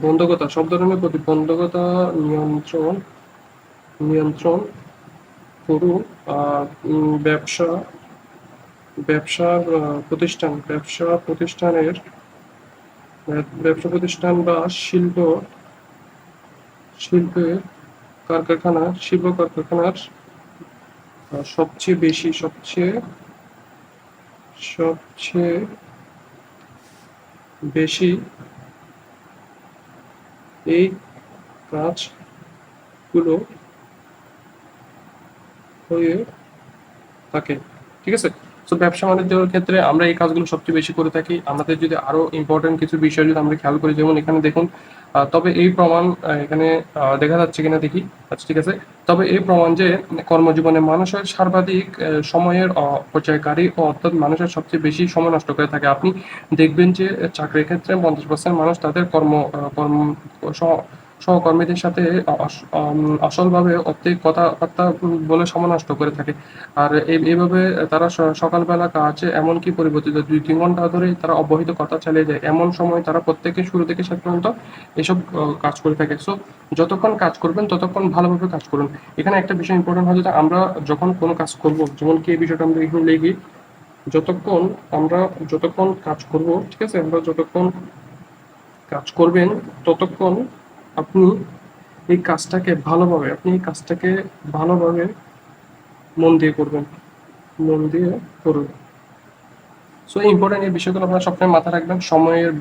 বন্ধকতা, সব ধরনের প্রতিবন্ধকতা নিয়ন্ত্রণ নিয়ন্ত্রণ করুন। আর ব্যবসার ব্যবসা প্রতিষ্ঠান বা শিল্পের শিল্প কারখানার সবচেয়ে বেশি সবচেয়ে বেশি এই কাজগুলো হয়ে থাকে। ঠিক আছে? সো ব্যবসা বাণিজ্যের ক্ষেত্রে আমরা এই কাজগুলো সবচেয়ে বেশি করে থাকি। আমাদের যদি আরো ইম্পর্টেন্ট কিছু বিষয় যদি আমরা খেয়াল করি, যেমন এখানে দেখুন, তবে এই প্রমাণ এখানে দেখা যাচ্ছে কিনা দেখি। আচ্ছা, ঠিক আছে। তবে এই প্রমাণ যে কর্মজীবনে মানুষের সর্বাধিক সময়ের অপচয়কারী ও অর্থাৎ মানুষের সবচেয়ে বেশি সময় নষ্ট করে থাকে। আপনি দেখবেন যে চাকরির ক্ষেত্রে 50% মানুষ তাদের কর্ম সহকর্মীদের সাথে আসলভাবে অত্যধিক কথাবার্তা বলে সময় নষ্ট করে থাকে। আর এইভাবে তারা সকালবেলা কাজে এমনকি পরিবর্তিত 2-3 ঘন্টা ধরে তারা অব্যাহত কথা চালিয়ে যায়। এমন সময় তারা প্রত্যেকে শুরু থেকে শেষ পর্যন্ত এসব কাজ করে থাকে। সো যতক্ষণ কাজ করবেন ততক্ষণ ভালোভাবে কাজ করুন। এখানে একটা বিষয় ইম্পর্টেন্ট হয়, যে আমরা যখন কোনো কাজ করব, যেমন কি এই বিষয়টা আমরা এখানে লিখি, যতক্ষণ আমরা যতক্ষণ কাজ করব, ঠিক আছে, আমরা যতক্ষণ কাজ করবেন ততক্ষণ আপনি আপনি এই কাজটাকে ভালোভাবে মন দিয়ে করবেন, মন দিয়ে করুন। সো ইম্পর্টেন্ট এই বিষয়গুলো আপনারা সবসময় মাথায় রাখবেন। সময়ের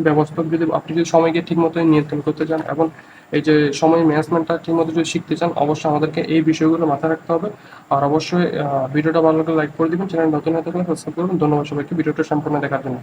ব্যবস্থা, যদি আপনি যদি সময়কে ঠিক মতো নিয়ন্ত্রণ করতে চান এবং এই যে সময় ম্যানেজমেন্টটা ঠিক মতো যদি শিখতে চান, অবশ্যই আমাদেরকে এই বিষয়গুলো মাথায় রাখতে হবে। আর অবশ্যই ভিডিওটা ভালো লাগলে লাইক করে দিবেন, চ্যানেল নতুন হয়ে থাকলে সাবস্ক্রাইব করুন। ধন্যবাদ সবাইকে ভিডিওটা সম্পূর্ণ দেখার জন্য।